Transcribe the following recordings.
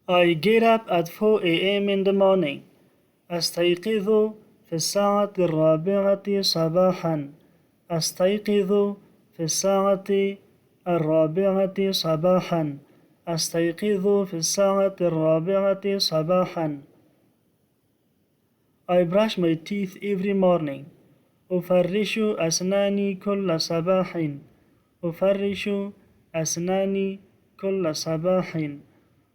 I get up at 4 a.m. in the morning. أستيقظ في الساعة 4 صباحا. أستيقظ في الساعة 4 صباحا. أستيقظ في الساعة 4 صباحا. I brush my teeth every morning. أفرش أسناني كل صباح. أفرش أسناني كل صباح.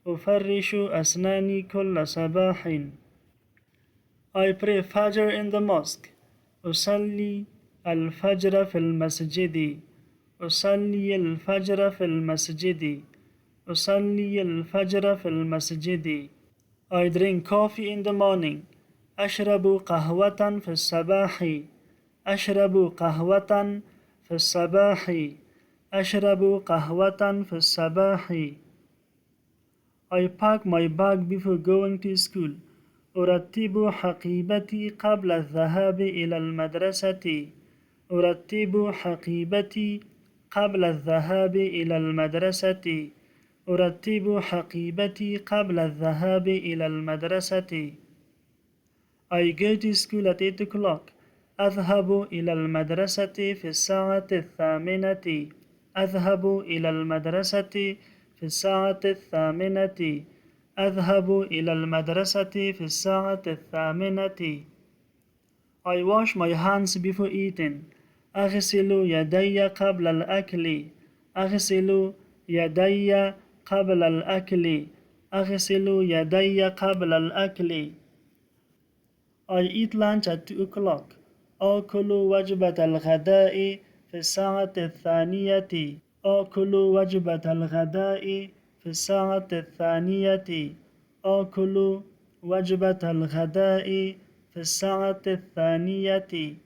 أفرش أسناني كل صباح. I pray Fajr in the mosque. أصلي الفجر في المسجد. أصلي الفجر في المسجد. أصلي الفجر في المسجد. I drink coffee in the morning. أشرب قهوة في الصباح. أشرب قهوة في الصباح. أشرب قهوة في الصباح. I pack my bag before going to school. أرتب حقيبتي قبل الذهاب إلى المدرسة. أرتب حقيبتي قبل الذهاب إلى المدرسة. أرتب حقيبتي قبل الذهاب إلى المدرسة. I go to school at 8 o'clock. أذهب إلى المدرسة في الساعة 8. أذهب إلى المدرسة في الساعة 8. أذهب إلى المدرسة في الساعة 8. I wash my hands before eating. أغسل يدي قبل الأكل. أغسل يدي قبل الأكل. أغسل يدي قبل الأكل. I eat lunch at 2 o'clock. آكل وجبة الغداء في الساعة 2. آكل وجبة الغداء في الساعة 2. آكل وجبة الغداء في الساعة 2.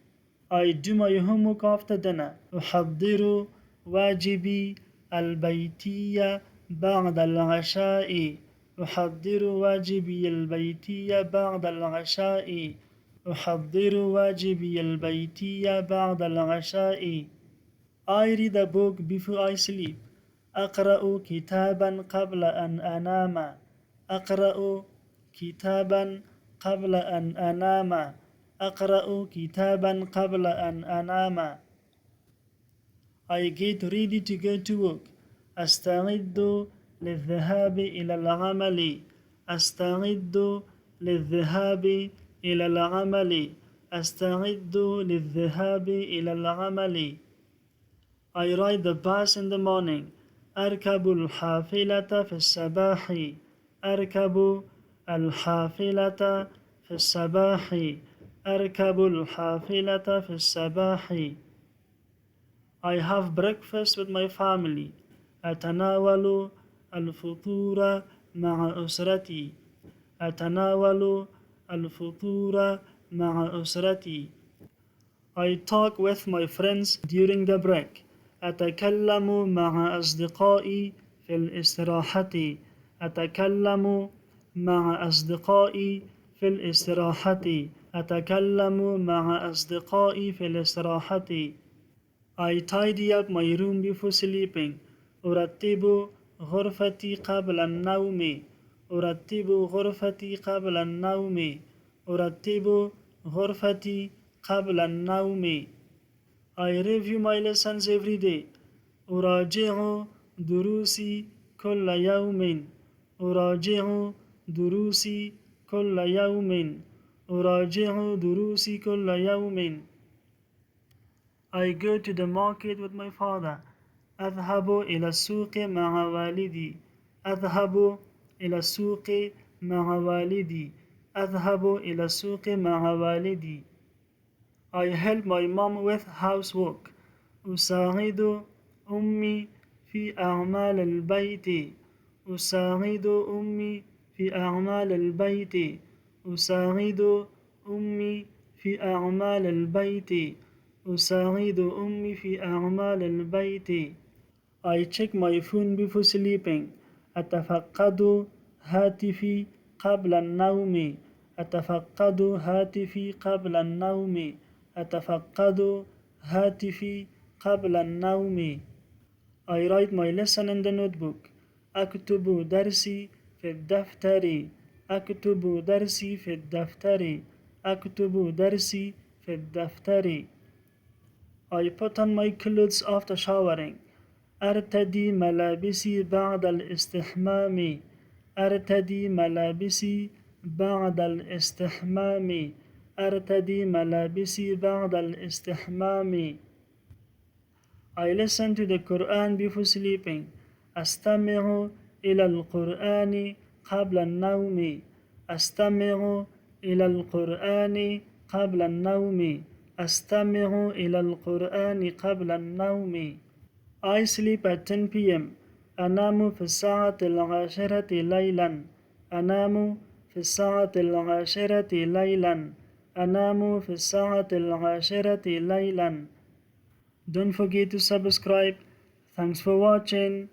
I do my homework after dinner. أحضر واجبي البيتي بعد العشاء. أحضر واجبي البيتي بعد العشاء. أحضر واجبي البيتي بعد العشاء. I read a book before I sleep. أقرأ كتابا قبل أن أنام. أقرأ كتابا قبل أن أنام. أقرأ كتابا قبل أن أنام. I get ready to go to work. أستعد للذهاب إلى العمل. أستعد للذهاب إلى العمل. أستعد للذهاب إلى العمل. I ride the bus in the morning. أركب الحافلة في الصباح. أركب الحافلة في الصباح. أركب الحافلة في الصباح. I have breakfast with my family. أتناول الفطور مع أسرتي. أتناول الفطور مع أسرتي. I talk with my friends during the break. أتكلم مع أصدقائي في الاستراحة. أتكلم مع أصدقائي في الاستراحة. أتكلم مع أصدقائي في الاستراحة. I tidy up my room before sleeping. أرتب غرفتي قبل النوم. أرتب غرفتي قبل النوم. أرتب غرفتي قبل النوم. I review my lessons every day. أراجع دروسي كل يوم. أراجع دروسي كل يوم. أراجع دروسي كل يوم. I go to the market with my father. أذهب إلى السوق مع والدي. أذهب إلى السوق مع والدي. أذهب إلى السوق مع والدي. I help my mom with housework. أساعد أمي في أعمال البيت. أساعد أمي في أعمال البيت. أساعد أمي في أعمال البيت. أساعد أمي في أعمال البيت. I check my phone before sleeping. أتفقد هاتفي قبل النوم. أتفقد هاتفي قبل النوم. أتفقد هاتفي قبل النوم. I write my lesson in the notebook. أكتب درسي في في الدفتر أكتب درسي في الدفتر أكتب درسي في الدفتر. I put on my clothes after showering. أرتدي ملابسي بعد الاستحمام أرتدي ملابسي بعد الاستحمام أرتدي ملابسي بعد الاستحمام. I listen to the Quran before sleeping. أستمع إلى القرآن قبل النوم أستمع إلى القرآن قبل النوم أستمع إلى القرآن قبل النوم. I sleep at 10 p.m. أنام في الساعة 10 ليلا أنام في الساعة 10 ليلا أنام في الساعة 10 ليلا. Don't forget to subscribe. Thanks for watching.